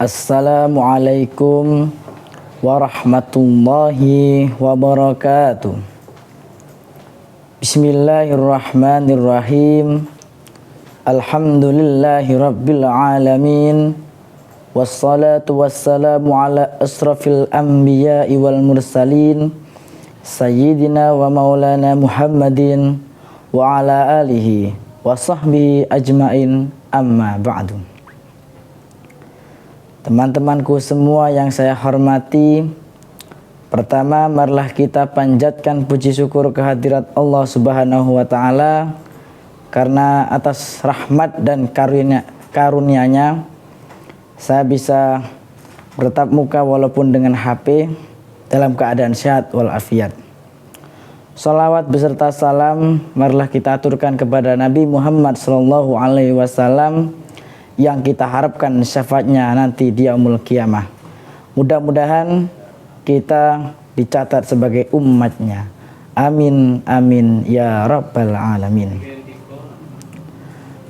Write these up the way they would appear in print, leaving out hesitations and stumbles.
Assalamualaikum warahmatullahi wabarakatuh. Bismillahirrahmanirrahim. Alhamdulillahi rabbil alamin. Wassalatu wassalamu ala asrafil anbiya'i wal mursalin Sayyidina wa maulana Muhammadin wa ala alihi wa sahbihi ajmain, amma ba'du. Teman-temanku semua yang saya hormati, pertama marilah kita panjatkan puji syukur kehadirat Allah Subhanahu wa taala karena atas rahmat dan karunia-Nya saya bisa bertatap muka walaupun dengan HP dalam keadaan sehat walafiat. Shalawat beserta salam marilah kita aturkan kepada Nabi Muhammad SAW yang kita harapkan syafaatnya nanti di yaumul qiyamah. Mudah-mudahan kita dicatat sebagai umatnya. Amin amin ya rabbal alamin.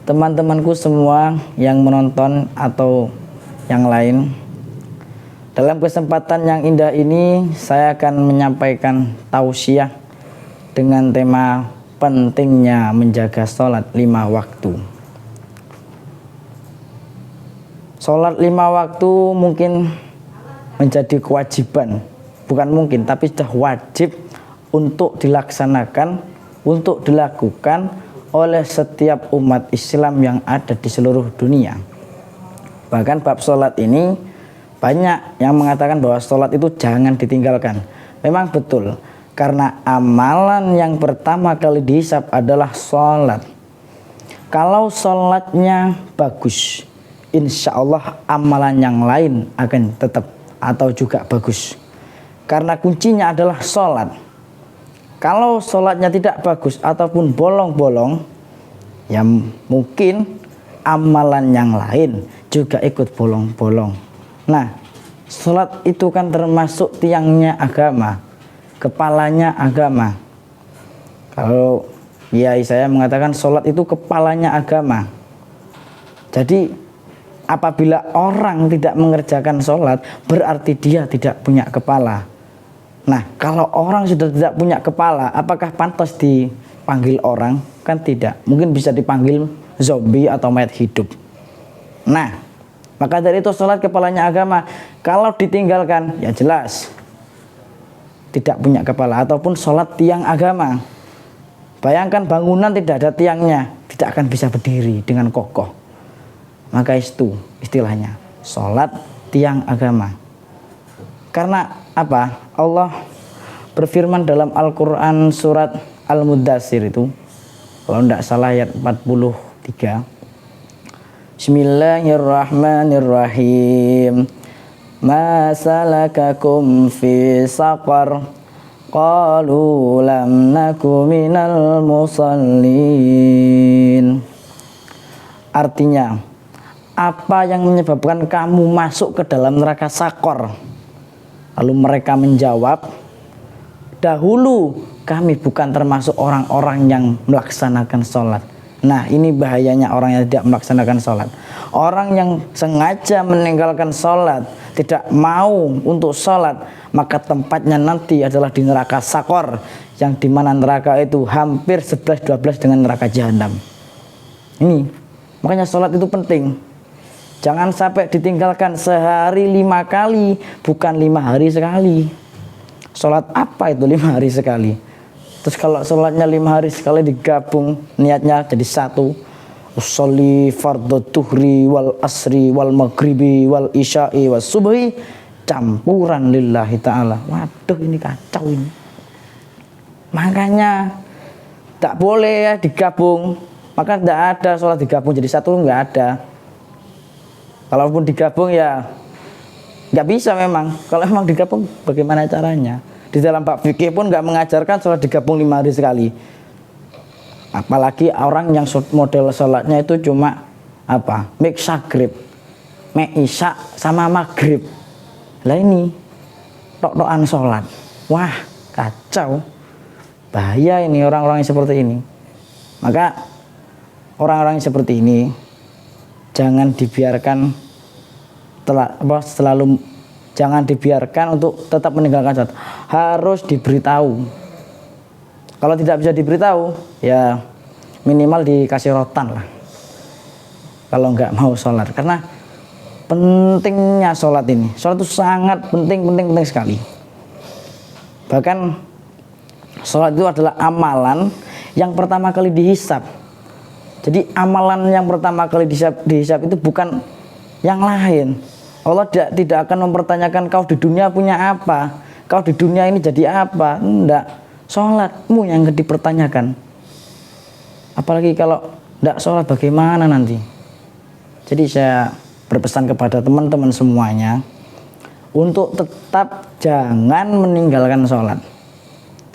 Teman-temanku semua yang menonton atau yang lain, dalam kesempatan yang indah ini saya akan menyampaikan tausiah dengan tema pentingnya menjaga sholat 5 waktu. Sholat 5 waktu mungkin menjadi kewajiban, bukan mungkin, tapi sudah wajib untuk dilaksanakan, untuk dilakukan oleh setiap umat Islam yang ada di seluruh dunia. Bahkan bab sholat ini banyak yang mengatakan bahwa sholat itu jangan ditinggalkan. Memang betul, karena amalan yang pertama kali dihisab adalah sholat. Kalau sholatnya bagus, insya Allah amalan yang lain akan tetap atau juga bagus. Karena kuncinya adalah sholat. Kalau sholatnya tidak bagus ataupun bolong-bolong, ya mungkin amalan yang lain juga ikut bolong-bolong. Nah, sholat itu kan termasuk tiangnya agama, kepalanya agama. Kalau kiai saya mengatakan sholat itu kepalanya agama. Jadi apabila orang tidak mengerjakan sholat, berarti dia tidak punya kepala. Nah, kalau orang sudah tidak punya kepala, apakah pantas dipanggil orang? Kan tidak. Mungkin bisa dipanggil zombie atau mayat hidup. Nah, maka dari itu sholat kepalanya agama. Kalau ditinggalkan, ya jelas tidak punya kepala. Ataupun sholat tiang agama. Bayangkan bangunan tidak ada tiangnya, tidak akan bisa berdiri dengan kokoh. Maka itu istilahnya sholat tiang agama. Karena apa? Allah berfirman dalam Al-Quran surat Al-Muddatsir itu, kalau tidak salah ayat 43. Bismillahirrahmanirrahim. Ma salakakum fi saqar? Qalu lam naku minal musallin. Artinya, apa yang menyebabkan kamu masuk ke dalam neraka Sakor? Lalu mereka menjawab, dahulu kami bukan termasuk orang-orang yang melaksanakan sholat. Nah, ini bahayanya orang yang tidak melaksanakan sholat. Orang yang sengaja meninggalkan sholat, tidak mau untuk sholat, maka tempatnya nanti adalah di neraka Sakor, yang dimana neraka itu hampir 11-12 dengan neraka Jahanam. Ini makanya sholat itu penting. Jangan sampai ditinggalkan sehari 5 kali, bukan 5 hari sekali. Sholat apa itu 5 hari sekali? Terus kalau sholatnya 5 hari sekali digabung, niatnya jadi satu. Usolli fardhu tuhri wal asri wal maghribi wal isya'i was subhi, campuran lillahi ta'ala. Waduh, ini kacau ini. Makanya tak boleh ya digabung. Maka tidak ada sholat digabung jadi satu, nggak ada. Kalaupun digabung ya nggak bisa memang. Kalau memang digabung bagaimana caranya? Di dalam bab fikih pun nggak mengajarkan sholat digabung 5 hari sekali. Apalagi orang yang model sholatnya itu cuma apa? Mix sagrib, mix isya sama maghrib. Lah ini tok-tokan sholat. Wah, kacau. Bahaya ini orang-orang yang seperti ini. Maka orang-orang yang seperti ini jangan dibiarkan selalu jangan dibiarkan untuk tetap meninggalkan sholat, harus diberitahu. Kalau tidak bisa diberitahu, ya minimal dikasih rotan lah kalau nggak mau sholat. Karena pentingnya sholat ini, sholat itu sangat penting sekali. Bahkan sholat itu adalah amalan yang pertama kali dihisab. Jadi amalan yang pertama kali dihisab itu bukan yang lain. Allah tidak akan mempertanyakan kau di dunia punya apa, kau di dunia ini jadi apa. Enggak, sholatmu yang dipertanyakan. Apalagi kalau enggak sholat bagaimana nanti. Jadi saya berpesan kepada teman-teman semuanya untuk tetap jangan meninggalkan sholat.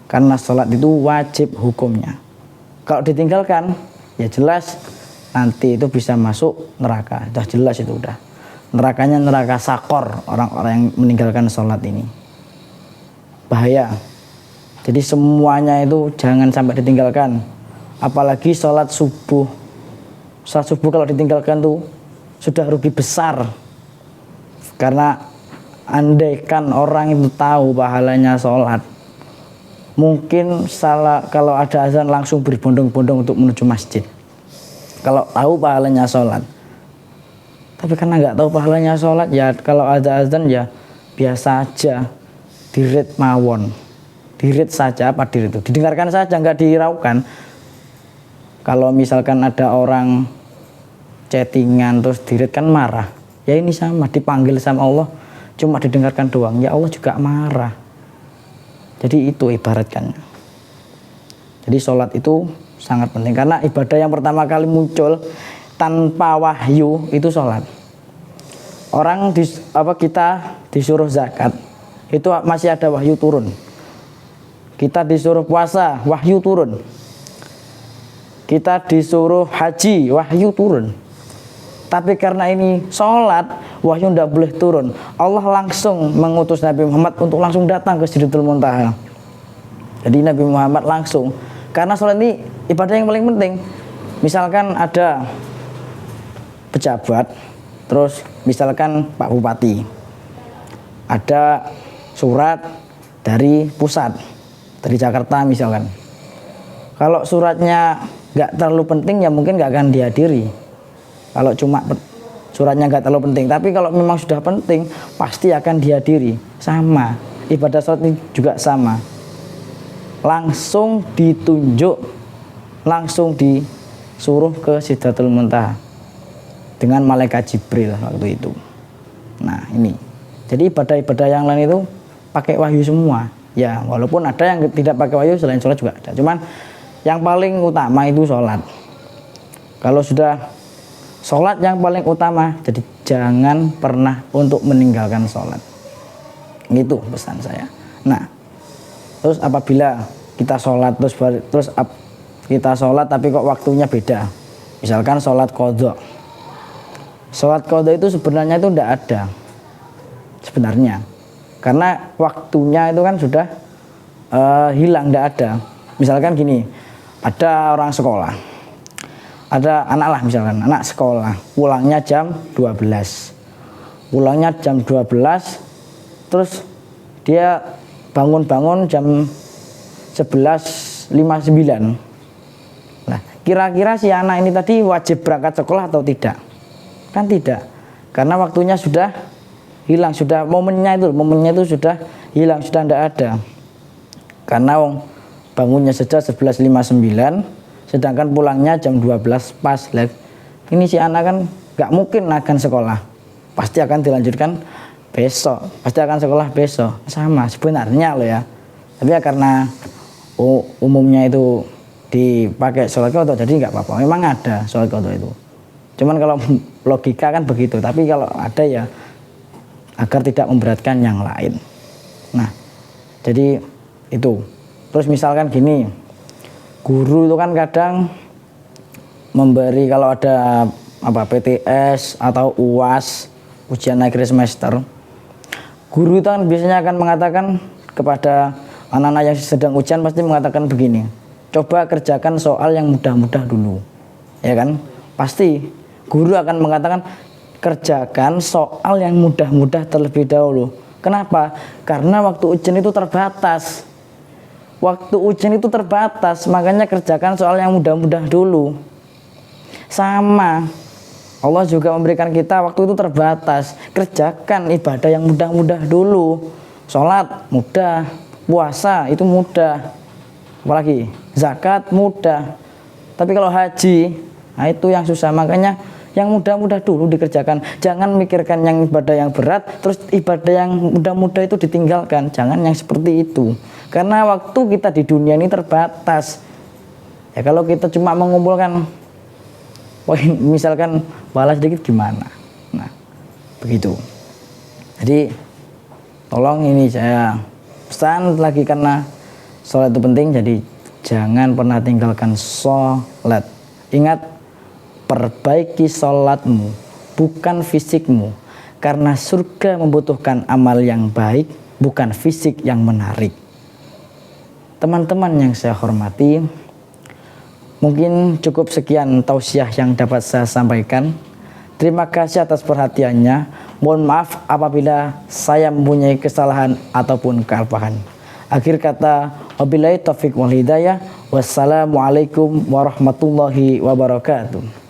Karena sholat itu wajib hukumnya. Kalau ditinggalkan, ya jelas nanti itu bisa masuk neraka. Sudah jelas itu udah. Nerakanya neraka sakor orang-orang yang meninggalkan sholat ini. Bahaya. Jadi semuanya itu jangan sampai ditinggalkan. Apalagi sholat subuh. Sholat subuh kalau ditinggalkan tuh sudah rugi besar. Karena andaikan orang itu tahu pahalanya sholat, mungkin salah kalau ada azan langsung berbondong-bondong untuk menuju masjid. Kalau tahu pahalanya sholat. Tapi karena nggak tahu pahalanya sholat, ya kalau ada azan ya biasa aja, dirit mawon, dirit saja. Apa dirit itu? Didengarkan saja, nggak diraukan. Kalau misalkan ada orang chattingan terus dirit kan marah. Ya ini sama, dipanggil sama Allah, cuma didengarkan doang. Ya Allah juga marah. Jadi itu ibaratkan. Jadi sholat itu sangat penting karena ibadah yang pertama kali muncul tanpa wahyu itu sholat. Orang kita disuruh zakat itu masih ada wahyu turun. Kita disuruh puasa, wahyu turun. Kita disuruh haji, wahyu turun. Tapi karena ini sholat, wahyu tidak boleh turun. Allah langsung mengutus Nabi Muhammad untuk langsung datang ke Sidratul Muntaha. Jadi Nabi Muhammad langsung, karena sholat ini ibadah yang paling penting. Misalkan ada pejabat, terus misalkan Pak Bupati, ada surat dari pusat, dari Jakarta misalkan. Kalau suratnya nggak terlalu penting ya mungkin nggak akan dihadiri. Kalau cuma suratnya nggak terlalu penting, tapi kalau memang sudah penting pasti akan dihadiri. Sama, ibadah sholat ini juga sama. Langsung ditunjuk, langsung disuruh ke Sidratul Muntaha dengan malaikat Jibril waktu itu. Nah ini, jadi ibadah-ibadah yang lain itu pakai wahyu semua. Ya walaupun ada yang tidak pakai wahyu selain sholat juga ada. Cuman yang paling utama itu sholat. Kalau sudah sholat yang paling utama, jadi jangan pernah untuk meninggalkan sholat. Itu pesan saya. Nah, terus apabila kita sholat terus kita sholat tapi kok waktunya beda. Misalkan sholat qadha. Sholat qadha itu sebenarnya itu tidak ada. Sebenarnya. Karena waktunya itu kan sudah hilang, tidak ada. Misalkan gini, ada orang sekolah. Ada anak lah misalkan, anak sekolah, pulangnya jam 12. Pulangnya jam 12, terus dia bangun-bangun jam 11.59. Nah, kira-kira si anak ini tadi wajib berangkat sekolah atau tidak? Kan tidak. Karena waktunya sudah hilang, sudah momennya itu sudah hilang, sudah tidak ada. Karena bangunnya saja 11.59, sedangkan pulangnya jam 12 pas. Ini si anak kan nggak mungkin akan sekolah, pasti akan dilanjutkan besok, pasti akan sekolah besok. Sama sebenarnya loh ya, tapi ya karena umumnya itu dipakai sholat qadha jadi nggak apa-apa. Memang ada sholat qadha itu, cuman kalau logika kan begitu, tapi kalau ada ya agar tidak memberatkan yang lain. Nah jadi itu. Terus misalkan gini, guru itu kan kadang memberi kalau ada PTS atau UAS, ujian akhir semester, guru itu kan biasanya akan mengatakan kepada anak-anak yang sedang ujian, pasti mengatakan begini, coba kerjakan soal yang mudah-mudah dulu, ya kan? Pasti guru akan mengatakan kerjakan soal yang mudah-mudah terlebih dahulu. Kenapa? Karena waktu ujian itu terbatas. Waktu ujian itu terbatas, makanya kerjakan soal yang mudah-mudah dulu. Sama, Allah juga memberikan kita waktu itu terbatas. Kerjakan ibadah yang mudah-mudah dulu. Sholat mudah, puasa itu mudah, apalagi zakat mudah. Tapi kalau haji, nah itu yang susah. Makanya yang mudah-mudah dulu dikerjakan. Jangan mikirkan yang ibadah yang berat, terus ibadah yang mudah-mudah itu ditinggalkan. Jangan yang seperti itu. Karena waktu kita di dunia ini terbatas. Ya kalau kita cuma mengumpulkan, misalkan balas sedikit gimana? Nah, begitu. Jadi tolong ini saya pesan lagi, karena sholat itu penting. Jadi jangan pernah tinggalkan sholat. Ingat, perbaiki sholatmu, bukan fisikmu. Karena surga membutuhkan amal yang baik, bukan fisik yang menarik. Teman-teman yang saya hormati, mungkin cukup sekian tausiah yang dapat saya sampaikan. Terima kasih atas perhatiannya. Mohon maaf apabila saya mempunyai kesalahan ataupun kealpahan. Akhir kata, wabillahi taufiq wal hidayah. Wassalamualaikum warahmatullahi wabarakatuh.